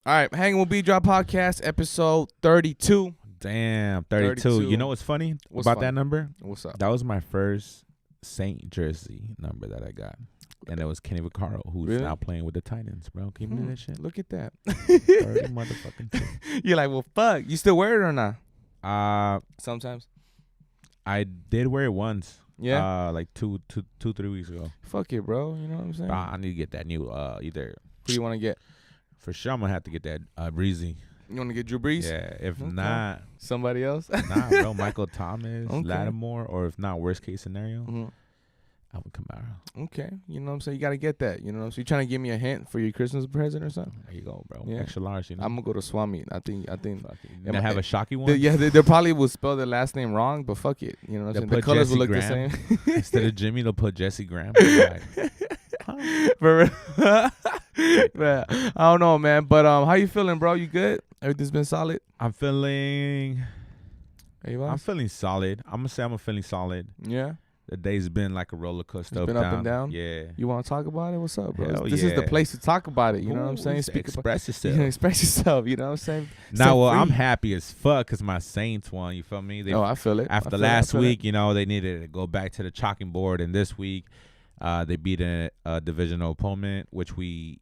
All right, Hanging with Beatdrop podcast, episode 32. Damn, 32. You know what's funny about that number? What's up? That was my first Saint jersey number that I got. And it was Kenny Vaccaro, who's now playing with the Titans, bro. Can you believe that shit? Look at that. 30 motherfucking two. You're like, well, fuck. You still wear it or not? Sometimes. I did wear it once. Yeah? Like 3 weeks ago. Fuck it, bro. You know what I'm saying? I need to get that new, either. Who do you want to get? For sure, I'm going to have to get that Breezy. You want to get Drew Brees? Yeah, if not. Somebody else? Nah, bro. Michael Thomas, Okay. Lattimore, or if not, worst case scenario, Mm-hmm. Alvin Kamara. Okay. You know what I'm saying? You got to get that. You know what I'm saying? You trying to give me a hint for your Christmas present or something? There you go, bro. Yeah. Extra large, you know. I'm going to go to Swami. I think. Fuck it. They have a shocky one? They probably will spell their last name wrong, but fuck it. You know what I'm saying? The colors will look the same. Instead of Jimmy, they'll put Jesse Graham. For real. Man, I don't know, man. But how you feeling, bro? You good? Everything's been solid? I'm feeling solid. I'm gonna say I'm feeling solid. Yeah. The day's been like a roller coaster. It's been up and down. Yeah. You want to talk about it? What's up, bro? Hell This is the yeah. place to talk about it. You know what I'm saying? Express yourself. Express yourself. You know what I'm saying? Nah, well, I'm happy as fuck because my Saints won. You feel me? I feel it. After last week, you know, they needed to go back to the chalking board, and this week, they beat a divisional opponent, which we.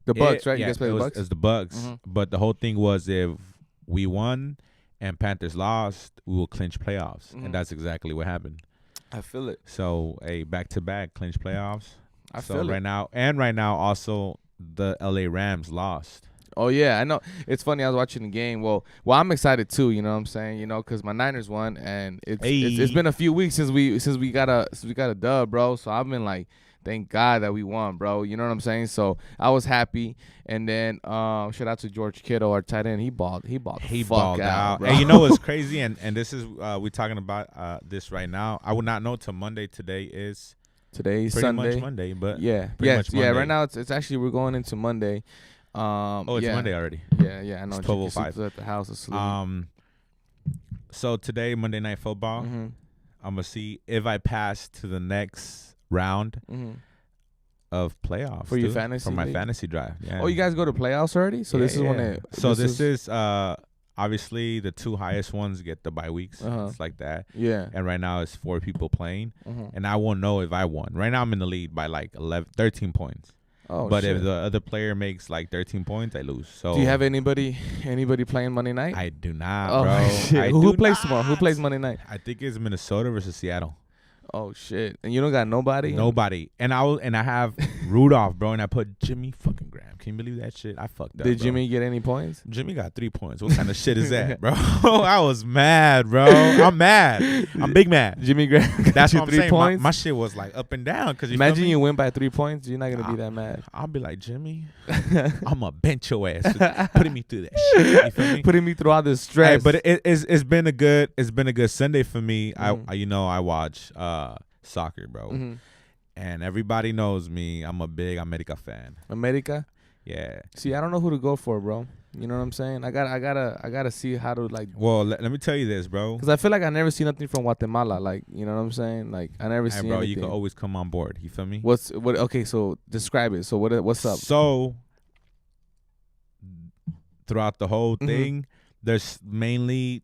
The Bucks, right? Yeah, you guys play the Bucks? It's the Bucks. Mm-hmm. But the whole thing was if we won and Panthers lost, we will clinch playoffs. Mm-hmm. And that's exactly what happened. I feel it. So, back-to-back clinch playoffs. I feel it. Right now, also, the LA Rams lost. Oh, yeah, I know. It's funny. I was watching the game. Well, I'm excited, too, you know what I'm saying? You know, because my Niners won, and it's been a few weeks since we got a dub, bro. So I've been like, thank God that we won, bro. You know what I'm saying? So I was happy. And then shout out to George Kittle, our tight end. He balled out. Bro. And you know what's crazy? And this is we talking about this right now. I would not know till Monday. Today's Today's pretty Sunday. much Monday, but Yeah. much Monday. Right now it's actually we're going into Monday. It's Monday already. Yeah. I know. It's 12:05 at the house asleep. So today, Monday Night Football, mm-hmm. I'm gonna see if I pass to the next round of playoffs for your fantasy. For my league? Fantasy draft. Yeah. Oh, you guys go to playoffs already? So this is when it. So this is obviously the two highest ones get the bye weeks. It's like that. Yeah. And right now it's 4 people playing, Mm-hmm. and I won't know if I won. Right now I'm in the lead by like 13 points. Oh, but shit. if the other player makes like 13 points, I lose. So do you have anybody playing Monday night? I do not, bro. Shit. Who plays tomorrow? Who plays Monday night? I think it's Minnesota versus Seattle. Oh shit! And you don't got nobody. Nobody. And I have Rudolph, bro, and I put Jimmy fucking Graham. Can you believe that shit? I fucked up. Did bro. Jimmy get any points? Jimmy got 3 points. What kind of shit is that, bro? I was mad, bro. I'm mad. I'm big mad. Jimmy Graham. That's you what I'm 3 saying. points. My shit was like up and down. Cause imagine you win by 3 points. You're not gonna be that mad. I'll be like, Jimmy, I'm gonna bench your ass, putting me through that shit. You feel me? Putting me through all this stress. Hey, but it's been a good Sunday for me. Mm-hmm. I watch soccer, bro. Mm-hmm. And everybody knows me. I'm a big America fan. America? Yeah. See, I don't know who to go for, bro. You know what I'm saying? I gotta see how to like. Well, let me tell you this, bro. Because I feel like I never see nothing from Guatemala. Like, you know what I'm saying? Like, I never see bro, anything. you can always come on board. You feel me? Okay, so describe it. So what's up? So throughout the whole thing, there's mainly,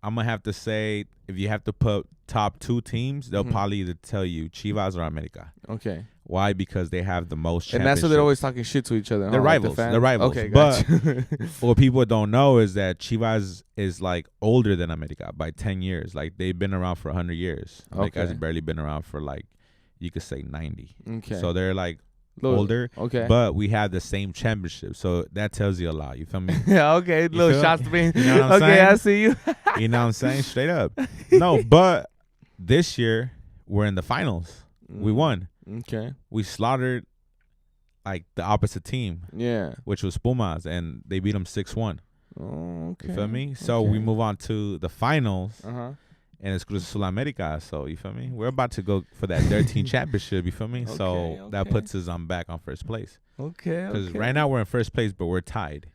I'm gonna have to say, if you have to put top 2 teams, they'll probably either tell you Chivas or America. Okay. Why? Because they have the most championships. And that's why they're always talking shit to each other. They're rivals. Like they're rivals. Okay, but gotcha. what people don't know is that Chivas is like older than America by 10 years. Like they've been around for 100 years. America's barely been around for like, you could say 90. Okay. So they're like older. Okay. But we have the same championship. So that tells you a lot. You feel me? Yeah, okay. Little shots to me. You know what I'm okay, saying? I see you. You know what I'm saying? Straight up. No, but this year we're in the finals. We won. Okay. We slaughtered like the opposite team. Yeah. Which was Pumas, and they beat them 6-1. Oh, okay. You feel me? So we move on to the finals, and it's Cruz Azul America. So you feel me? We're about to go for that 13 championship. You feel me? So that puts us back on first place. Okay. Because right now we're in first place, but we're tied.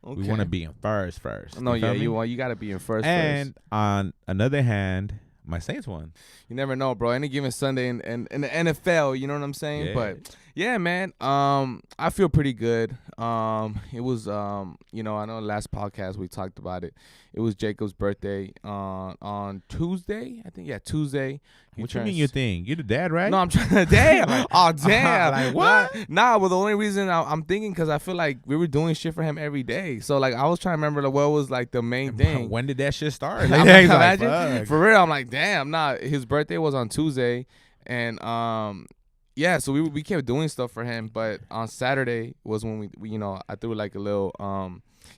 Okay. We want to be in first. No, you you got to be in first. And on another hand, my Saints won. You never know, bro. Any given Sunday in the NFL, you know what I'm saying? Yeah. But Yeah, man. I feel pretty good. It was you know, I know last podcast we talked about it. It was Jacob's birthday on Tuesday. I think Tuesday. What you mean you think? You're the dad, right? No, I'm trying to damn. Like, Oh damn. like what? Nah, well the only reason I'm thinking because I feel like we were doing shit for him every day. So like I was trying to remember like, what was like the main thing. When did that shit start? I'm Like, like, imagine imagine for real. I'm like, damn. Nah, his birthday was on Tuesday, and yeah, so we kept doing stuff for him. But on Saturday was when we you know, I threw like a little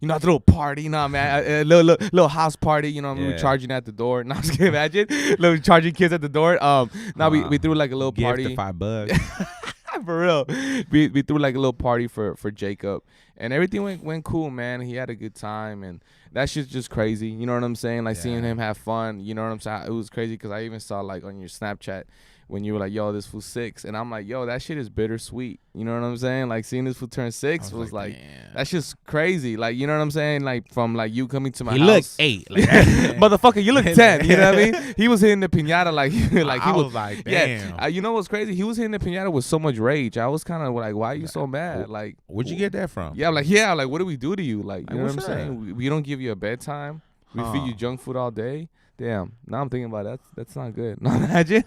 you know, a little party, you know, man, a little house party, you know, we were charging at the door. Now, I can imagine, little charging kids at the door. Now we threw like a little party. Gift of $5. For real, we threw like a little party for Jacob, and everything went cool, man. He had a good time, and that shit's just crazy. You know what I'm saying? Like seeing him have fun. You know what I'm saying? It was crazy because I even saw like on your Snapchat when you were like, "Yo, this fool's 6," and I'm like, "Yo, that shit is bittersweet." You know what I'm saying? Like seeing this fool turn 6 was like that's just crazy. Like you know what I'm saying? Like from like you coming to my house. He looked 8, like, motherfucker. You look 10. You know what I mean? He was hitting the piñata like I was like, damn. Yeah. You know what's crazy? He was hitting the piñata with so much rage. I was kind of like, why are you so mad? Like, where'd you get that from? Yeah, like what do we do to you? Like, you know what I'm saying? We don't give you a bedtime. We feed you junk food all day. Damn. Now I'm thinking about that's not good. Now imagine.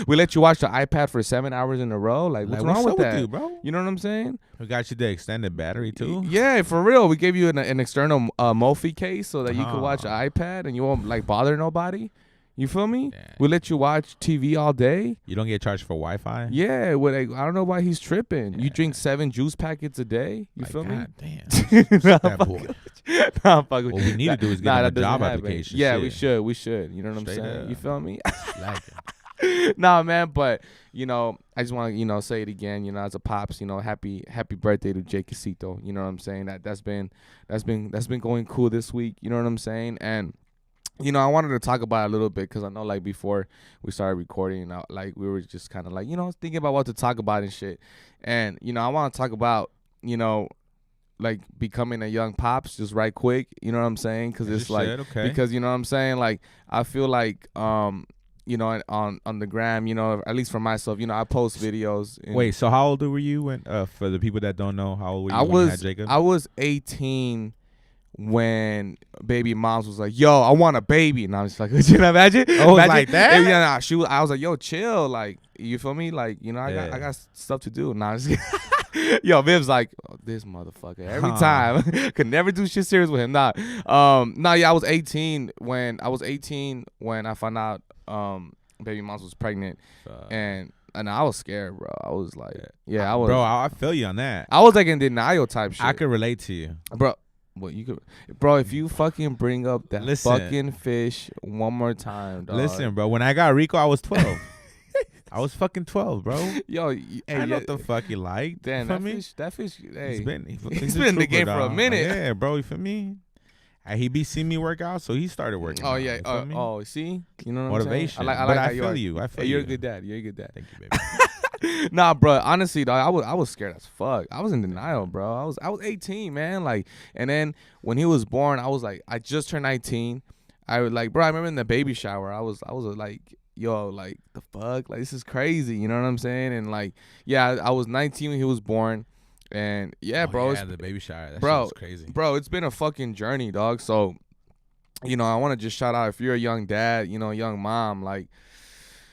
We let you watch the iPad for 7 hours in a row. Like, what's wrong with that, with you, bro? You know what I'm saying? We got you the extended battery too. Yeah, for real. We gave you an external Mophie case so that you could watch the iPad and you won't like bother nobody. You feel me? Yeah. We let you watch TV all day. You don't get charged for Wi-Fi? Yeah. Like, I don't know why he's tripping. Yeah. You drink 7 juice packets a day. You feel me? God damn. That boy. Nah, fuck. What we need to do is get him a job application. Yeah, we should. You know what I'm saying? Up. You feel me? Like Nah, man, but you know, I just want to, you know, say it again, you know, as a pops, you know, happy birthday to Jacobcito. You know what I'm saying? That's been going cool this week. You know what I'm saying? And you know, I wanted to talk about it a little bit because I know, like, before we started recording, like, we were just kind of like, you know, thinking about what to talk about and shit. And you know, I want to talk about, you know, like becoming a young pops just right quick. You know what I'm saying? Because it's like, because you know what I'm saying? Like, I feel like you know, on the gram, you know, at least for myself, you know, I post videos. Wait, so how old were you when? For the people that don't know, how old were you when you had Jacob? I was 18 when baby moms was like, "Yo, I want a baby," and I was like, "Could you imagine?" Oh, like that? Yeah, nah, I was like, "Yo, chill," like, you feel me? Like, you know, I got stuff to do. Nah, yo, Viv's like, oh, this motherfucker every time. Could never do shit serious with him. Nah, yeah, I was 18 when I found out baby moms was pregnant, and I was scared, bro. I was like, I was, bro. I feel you on that. I was like in denial type shit. I could relate to you, bro. What you could, bro? If you fucking bring up that fucking fish one more time, dog. Listen, bro. When I got Rico, I was 12. I was fucking 12, bro. Yo, I know what the fuck you like. Damn, that fish. Hey, he's been in the game for a minute. Yeah, bro. You feel me? He be seeing me work out, so he started working. Oh yeah. See, you know what motivation. I'm saying? I like I feel you. I feel you're you. a good dad. You're a good dad. Thank you, baby. Nah, bro. Honestly, dog, I was scared as fuck. I was in denial, bro. I was 18, man. Like, and then when he was born, I was like, I just turned 19. I was like, bro. I remember in the baby shower, I was like, yo, like the fuck, like this is crazy. You know what I'm saying? And like, yeah, I was 19 when he was born, and bro, the baby shower, that bro, shit was crazy, bro. It's been a fucking journey, dog. So, you know, I want to just shout out if you're a young dad, you know, young mom, like.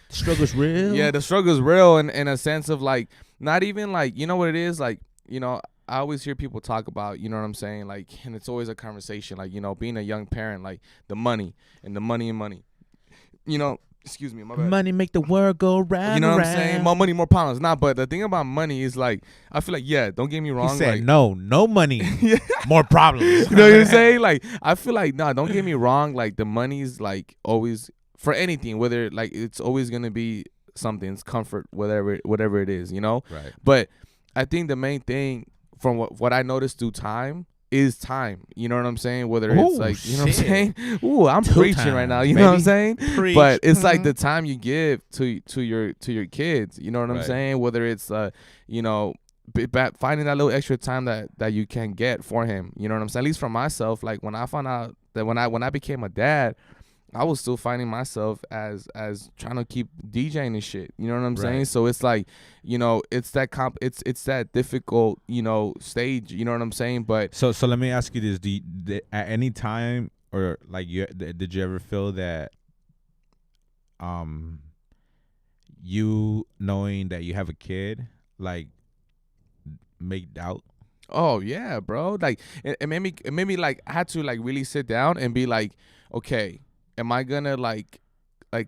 Struggle's real. Yeah, the struggle's real in a sense of like not even like, you know what it is, like, you know, I always hear people talk about, you know what I'm saying, like, and it's always a conversation, like, you know, being a young parent, like the money, you know, excuse me, my bad. Money make the world go round. You know what I'm saying? More money, more problems. Nah, but the thing about money is like, I feel like, don't get me wrong. He said, like, no money, more problems. You know what I'm saying? Like, I feel like, don't get me wrong. Like the money's like always. For anything, whether like it's always gonna be something, it's comfort, whatever it is, you know. Right. But I think the main thing from what I noticed through time is time. You know what I'm saying? Whether it's like, you know what I'm saying? Ooh, I'm preaching right now. You know what I'm saying? Preach. But it's like the time you give to your kids. You know what I'm saying? Whether it's you know, finding that little extra time that you can get for him. You know what I'm saying? At least for myself, like when I found out that when I became a dad. I was still finding myself as trying to keep DJing and shit. You know what I'm saying? So it's like, you know, it's that it's that difficult, you know, stage. You know what I'm saying? But so let me ask you this: at any time, or like, did you ever feel that you knowing that you have a kid, like, make doubt? oh yeah, bro. Like it made me like I had to like really sit down and be like, okay, am I gonna like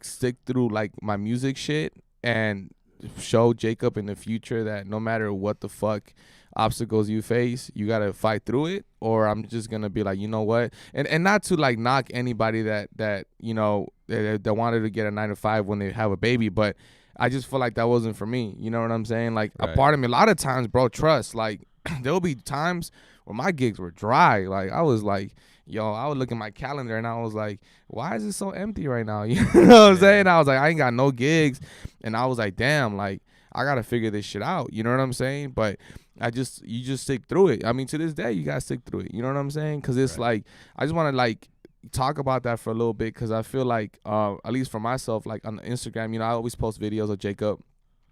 stick through like my music shit and show Jacob in the future that no matter what the fuck obstacles you face, you gotta fight through it, or I'm just gonna be like, you know what, and not to like knock anybody that you know that wanted to get a 9 to 5 when they have a baby, but I just feel like that wasn't for me. You know what I'm saying? Like a part of me, a lot of times, bro, trust, like there'll be times where my gigs were dry. Like I was like, yo, I would look at my calendar and I was like, why is it so empty right now? You know what I'm saying? I was like, I ain't got no gigs. And I was like, damn, like I gotta figure this shit out. You know what I'm saying? But you just stick through it. I mean, to this day, you gotta stick through it. You know what I'm saying? Cause it's like, I just wanna like talk about that for a little bit. Cause I feel like, at least for myself, like on Instagram, you know, I always post videos of Jacob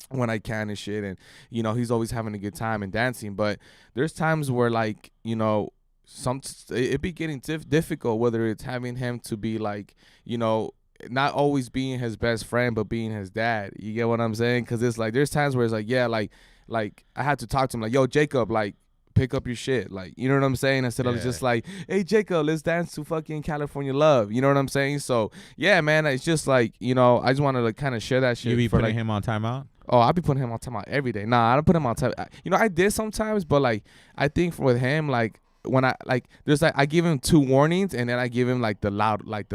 when I can and shit, and you know he's always having a good time and dancing, but there's times where like, you know, it be getting difficult, whether it's having him to be like, you know, not always being his best friend but being his dad. You get what I'm saying? Because it's like there's times where it's like, yeah, like I had to talk to him like, yo, Jacob, like pick up your shit, like, you know what I'm saying, instead of just like, hey Jacob, let's dance to fucking California Love. You know what I'm saying? So yeah, man, it's just like, you know, I just wanted to kind of share that shit. You be putting like, him on timeout? Oh, I be putting him on timeout every day. Nah, I don't put him on time. You know, I did sometimes, but like I think with him, like when I like, there's like I give him 2 warnings, and then I give him like the loud, like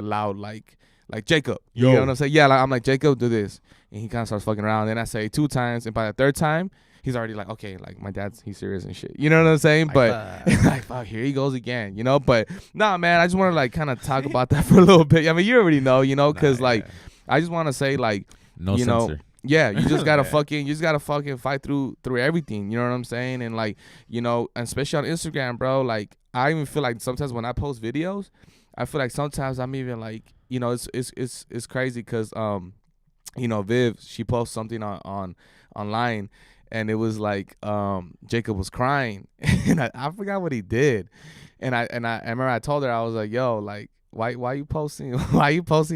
Jacob. You know what I'm saying? Yeah, like I'm like, Jacob, do this, and he kind of starts fucking around. Then I say 2 times, and by the 3rd time, he's already like, okay, like my he's serious and shit. You know what I'm saying? But like, fuck, here he goes again. You know? But nah, man, I just want to like kind of talk about that for a little bit. I mean, you already know, you know, because like I just want to say like, no you censor. know. Yeah, you just gotta fucking fight through everything. You know what I'm saying? And like, you know, and especially on Instagram, bro. Like, I even feel like sometimes when I post videos, I feel like sometimes I'm even like, you know, it's crazy because you know, Viv, she posts something on online, and it was like Jacob was crying, and I forgot what he did, and I remember I told her, I was like, yo, like, why you posting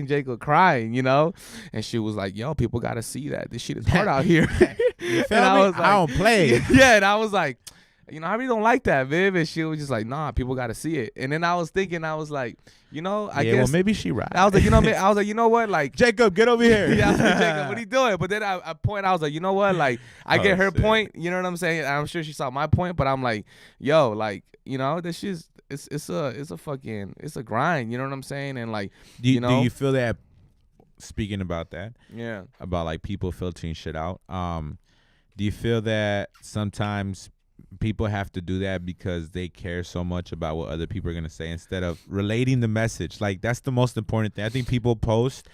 Jacob crying, you know? And she was like, yo, people gotta see that this shit is hard out here. You feel me? I was like, I don't play. Yeah, and I was like, you know, I really don't like that, Viv. And she was just like, nah, people gotta see it. And then I was thinking, I was like, you know, I guess, well, maybe she right. I was like, you know, I was like, you know what, like, Jacob, get over here. Yeah, I was like, Jacob, what are you doing? But then I was like, you know what, like, I get her point. You know what I'm saying? And I'm sure she saw my point, but I'm like, yo, like, you know, this shit's it's a grind. You know what I'm saying? And like, do you know, you feel that? Speaking about that, yeah, about like people filtering shit out. Do you feel that sometimes people have to do that because they care so much about what other people are gonna say instead of relating the message? Like, that's the most important thing. I think people post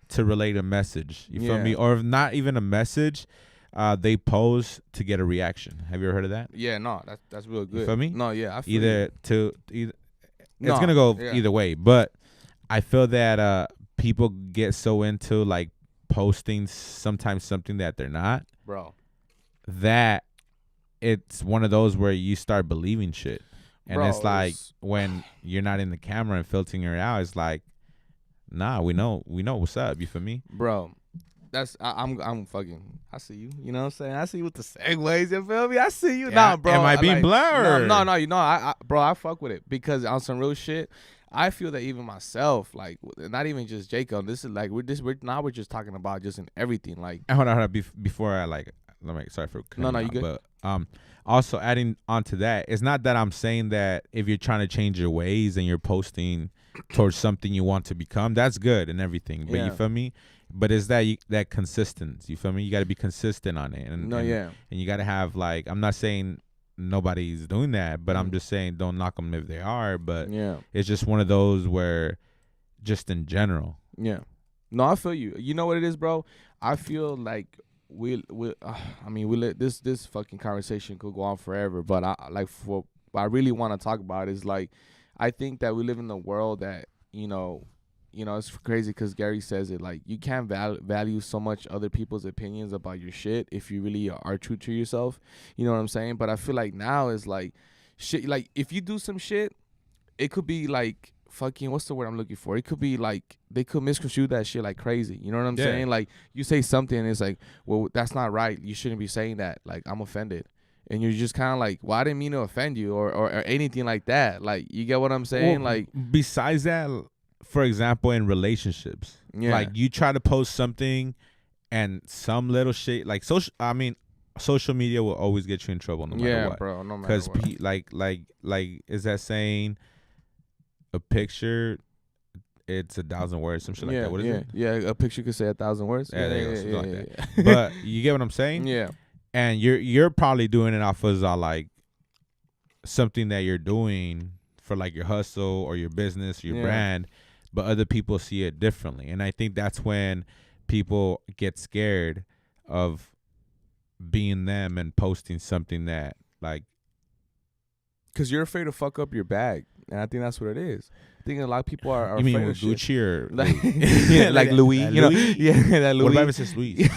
to relate a message. You feel me? Or if not even a message, they post to get a reaction. Have you ever heard of that? Yeah, no, that's real good. You feel me? No, yeah, I feel either you. It's gonna go either way, but I feel that people get so into like posting sometimes something that they're not, bro, that it's one of those where you start believing shit. And bro, it's like when you're not in the camera and filtering it out, it's like, nah, we know what's up. You feel me? Bro, that's I'm fucking, I see you. You know what I'm saying? I see you with the segues. You feel me? I see you. Yeah, nah, bro. Am I being like, blurred? No. You know, bro, I fuck with it because on some real shit, I feel that even myself, like, not even just Jacob. This is like we're just talking about just in everything. Like, hold on. Before I like, sorry for cutting you good. But also adding on to that, it's not that I'm saying that if you're trying to change your ways and you're posting towards something you want to become, that's good and everything. But you feel me? But is that consistent? You feel me? You got to be consistent on it. And you got to have, like, I'm not saying nobody's doing that, but I'm just saying don't knock them if they are. But it's just one of those where, just in general. Yeah. No, I feel you. You know what it is, bro? I feel like we let this fucking conversation could go on forever, but what I really want to talk about is, like, I think that we live in a world that, you know, you know, it's crazy because Gary says it, like, you can't value so much other people's opinions about your shit if you really are true to yourself. You know what I'm saying? But I feel like now is like shit. Like, if you do some shit, it could be like fucking, what's the word I'm looking for? It could be like they could misconstrue that shit like crazy. You know what I'm saying? Like, you say something and it's like, well, that's not right. You shouldn't be saying that. Like, I'm offended. And you're just kind of like, well, I didn't mean to offend you or anything like that. Like, you get what I'm saying? Well, like, besides that, for example, in relationships, like you try to post something and some little shit, like social media will always get you in trouble no matter what. Bro, no matter what. Because like is that saying a picture, it's 1,000 words, some shit like that. What is it? Yeah, a picture could say 1,000 words. Yeah, there you go, like that. But you get what I'm saying? Yeah. And you're probably doing it off of like something that you're doing for like your hustle or your business or your brand, but other people see it differently. And I think that's when people get scared of being them and posting something that like, because you're afraid to fuck up your bag, and I think that's what it is. I think a lot of people are you afraid mean of with Gucci shit. or like Louis, you know? Yeah, that Louis. What about if it's Louis?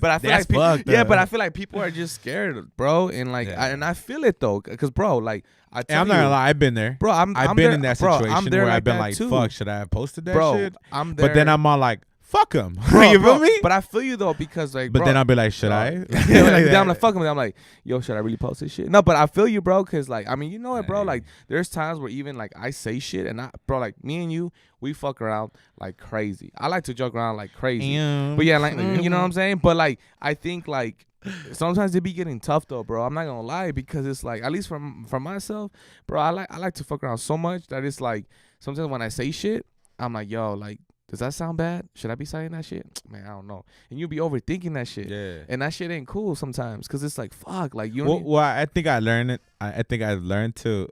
But I feel That's like fucked, but I feel like people are just scared, bro. And like, I feel it though, because bro, like, I'm not gonna lie, I've been there, bro. I've been there, in that bro, situation I'm there where like I've been that like, too. fuck, should I have posted that bro, shit? I'm there. But then I'm all like, fuck him. Bro, You feel me? But I feel you though, because like, but bro, then I'll be like, should I? like then I'm like, fuck him. I'm like, yo, should I really post this shit? No, but I feel you, bro, because like, I mean, you know it, bro. Like, there's times where even like I say shit and bro, like me and you, we fuck around like crazy. I like to joke around like crazy. But yeah, like, you know what I'm saying? But like, I think like sometimes it be getting tough though, bro. I'm not gonna lie, because it's like, at least from myself, bro, I like to fuck around so much that it's like sometimes when I say shit, I'm like, yo, like, does that sound bad? Should I be saying that shit? Man, I don't know. And you be overthinking that shit. Yeah. And that shit ain't cool sometimes, because it's like, fuck. Like, you well, I think I learned it. I think I learned to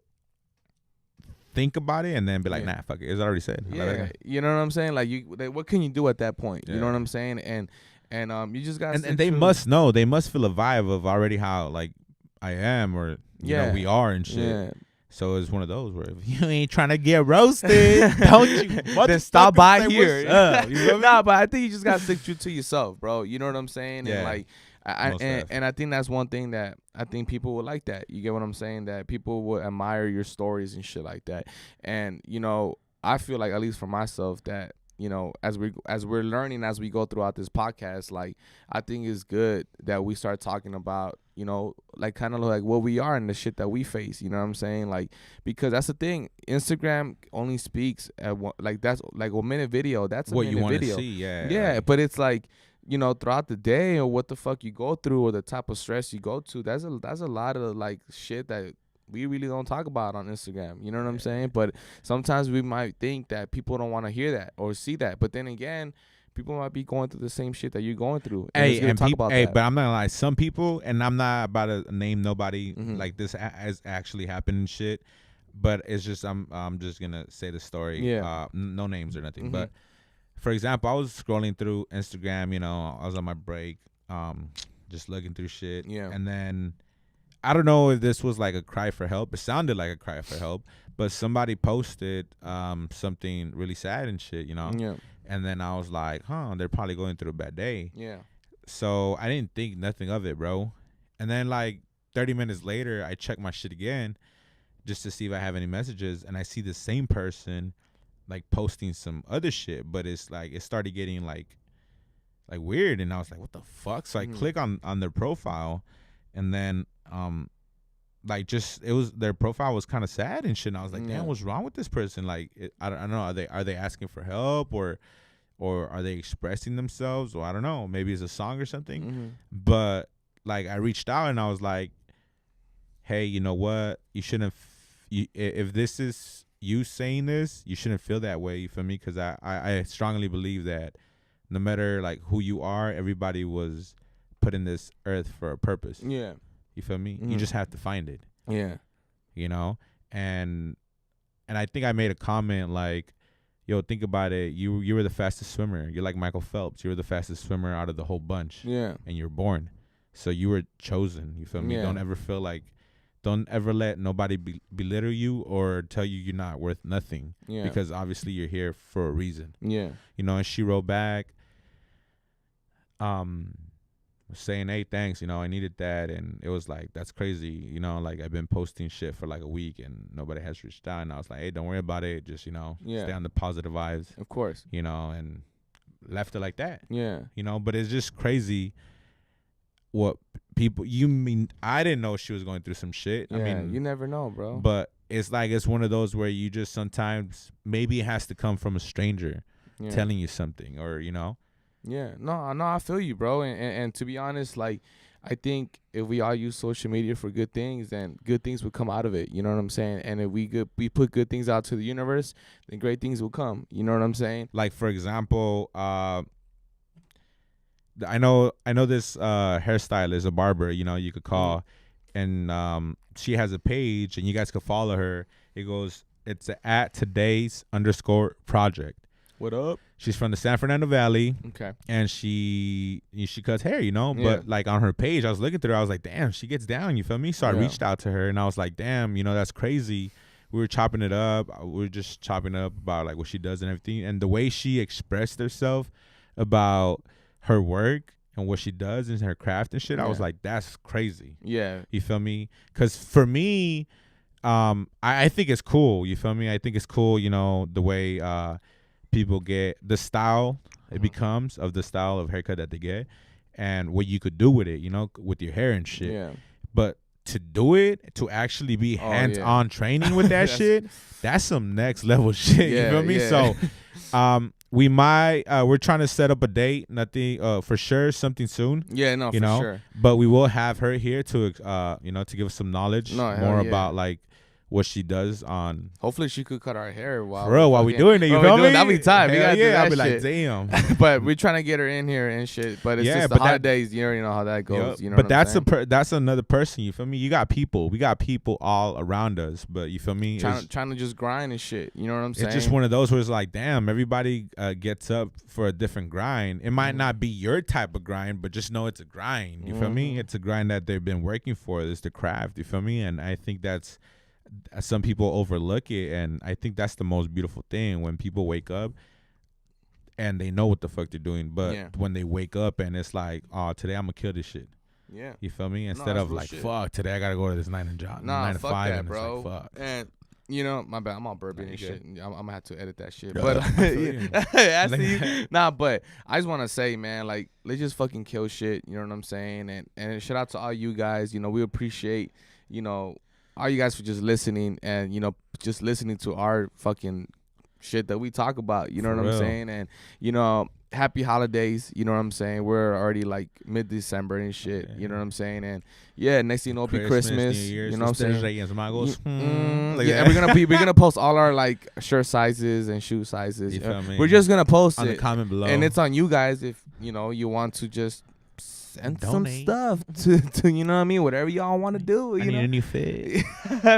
think about it and then be like, nah, fuck it. It's already said. Yeah. You know what I'm saying? Like, what can you do at that point? Yeah. You know what I'm saying? And you just got to. And they must know. They must feel a vibe of already how, like, I am or, you know, we are and shit. Yeah. So it's one of those where if you ain't trying to get roasted, don't you? Then stop by here. Nah, but I think you just gotta stick true to yourself, bro. You know what I'm saying? Yeah. And like, and I think that's one thing that I think people would like that. You get what I'm saying? That people would admire your stories and shit like that. And you know, I feel like, at least for myself, that, you know, as we're learning as we go throughout this podcast, like, I think it's good that we start talking about, you know, like, kind of like what we are and the shit that we face. You know what I'm saying? Like, because that's the thing. Instagram only speaks at like, that's like a minute video. That's what a you minute want video. to see. Yeah. Yeah, but it's like, you know, throughout the day or what the fuck you go through or the type of stress you go to. That's a lot of like shit that we really don't talk about on Instagram. You know what I'm saying? But sometimes we might think that people don't want to hear that or see that. But then again, people might be going through the same shit that you're going through. But I'm not gonna lie. Some people, and I'm not about to name nobody, like this has actually happened and shit. But it's just I'm just gonna say the story. Yeah. No names or nothing. But for example, I was scrolling through Instagram. You know, I was on my break, just looking through shit. Yeah. And then I don't know if this was like a cry for help. It sounded like a cry for help, but somebody posted something really sad and shit, you know? Yeah. And then I was like, they're probably going through a bad day. Yeah. So I didn't think nothing of it, bro. And then like 30 minutes later, I check my shit again just to see if I have any messages. And I see the same person like posting some other shit, but it's like, it started getting like weird. And I was like, what the fuck? So I click on their profile, and then like, just, it was, their profile was kind of sad and shit. And I was like, damn, what's wrong with this person? Like, I don't know. Are they asking for help, or are they expressing themselves? Or I don't know. Maybe it's a song or something. But like, I reached out and I was like, hey, you know what? You shouldn't. If this is you saying this, you shouldn't feel that way. You feel me? Because I strongly believe that no matter like who you are, everybody was put in this earth for a purpose. Yeah. You feel me? You just have to find it. Yeah. You know? And I think I made a comment like, yo, think about it. You were the fastest swimmer. You're like Michael Phelps. You were the fastest swimmer out of the whole bunch. Yeah. And you're born. So you were chosen. You feel me? Yeah. Don't ever feel like don't ever let nobody belittle you or tell you you're not worth nothing. Yeah. Because obviously you're here for a reason. Yeah. You know, and she wrote back, saying, hey, thanks, you know, I needed that. And it was like, that's crazy. You know, like I've been posting shit for like a week and nobody has reached out. And I was like, hey, don't worry about it. Just, you know, stay on the positive vibes. Of course. You know, and left it like that. Yeah. You know, but it's just crazy what people, I didn't know she was going through some shit. Yeah, I mean, you never know, bro. But it's like, it's one of those where you just sometimes, maybe it has to come from a stranger telling you something, or, you know. Yeah, no, I feel you, bro. And to be honest, like, I think if we all use social media for good things, then good things will come out of it. You know what I'm saying? And if we put good things out to the universe, then great things will come. You know what I'm saying? Like, for example, I know this hairstylist, a barber, you know, you could call, and she has a page, and you guys could follow her. It's at today's _project. What up? She's from the San Fernando Valley. Okay. And she cuts hair, you know. But like on her page, I was looking through her, I was like, damn, she gets down, you feel me? So I reached out to her and I was like, damn, you know, that's crazy. We were chopping it up. We were just chopping up about like what she does and everything. And the way she expressed herself about her work and what she does and her craft and shit, I was like, that's crazy. Yeah. You feel me? Because for me, I think it's cool. You feel me? I think it's cool, you know, the way people get the style it becomes of the style of haircut that they get and what you could do with it, you know, with your hair and shit. Yeah. But to do it, to actually be hands-on training with that shit, that's some next level shit. You feel me? So we're trying to set up a date, nothing for sure, something soon. Yeah, no, you for know? sure. But we will have her here to you know, to give us some knowledge more about like what she does on. Hopefully she could cut our hair while we doing it. You feel me? That'll be time. I'll be like, damn. But we're trying to get her in here and shit. But it's just the holidays. You already know how that goes. You know. But that's another person. You feel me? You got people. We got people all around us. But you feel me? Trying to just grind and shit. You know what I'm saying? It's just one of those where it's like, damn. Everybody gets up for a different grind. It might not be your type of grind, but just know it's a grind. You feel me? It's a grind that they've been working for. It's the craft. You feel me? And I think that's. Some people overlook it, and I think that's the most beautiful thing when people wake up and they know what the fuck they're doing, but when they wake up and it's like, oh, today I'm gonna kill this shit. Yeah, you feel me? Instead of like, fuck, today I gotta go to this 9 to 5, that, and bro. It's like, fuck. And you know, my bad, I'm all burping and shit. I'm gonna have to edit that shit. But I see you. But I just wanna say, man, like, let's just fucking kill shit. You know what I'm saying? And shout out to all you guys. You know, we appreciate, you know, all you guys for just listening and, you know, just listening to our fucking shit that we talk about. You know what I'm saying? And, you know, happy holidays. You know what I'm saying? We're already like mid-December and shit. You know what I'm saying? And yeah, next thing you know, it'll be Christmas. You know what I'm saying? We're gonna post all our like shirt sizes and shoe sizes. We're just gonna post on it the comment below, and it's on you guys if you know you want to just send some stuff to you know what I mean, whatever y'all want to do. You I need know? a new fit.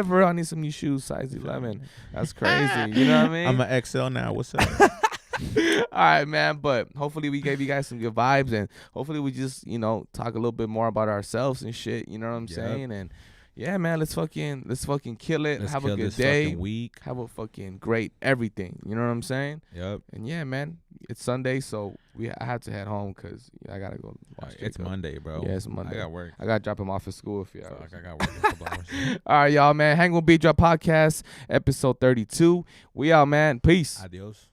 Bro, I need some new shoes, size 11. That's crazy. You know what I mean? I'm an XL now. What's up? All right, man. But hopefully we gave you guys some good vibes, and hopefully we just, you know, talk a little bit more about ourselves and shit. You know what I'm saying? And yeah, man, let's fucking kill it. Have a good day. Week. Have a fucking great everything. You know what I'm saying? Yep. And yeah, man, it's Sunday, so I have to head home because I gotta go watch. It's Monday, bro. Yeah, it's Monday. I got work. I gotta drop him off at school if you. I got work in a couple hours. All right, y'all, man. Hang with Beatdrop podcast, episode 32. We out, man. Peace. Adios.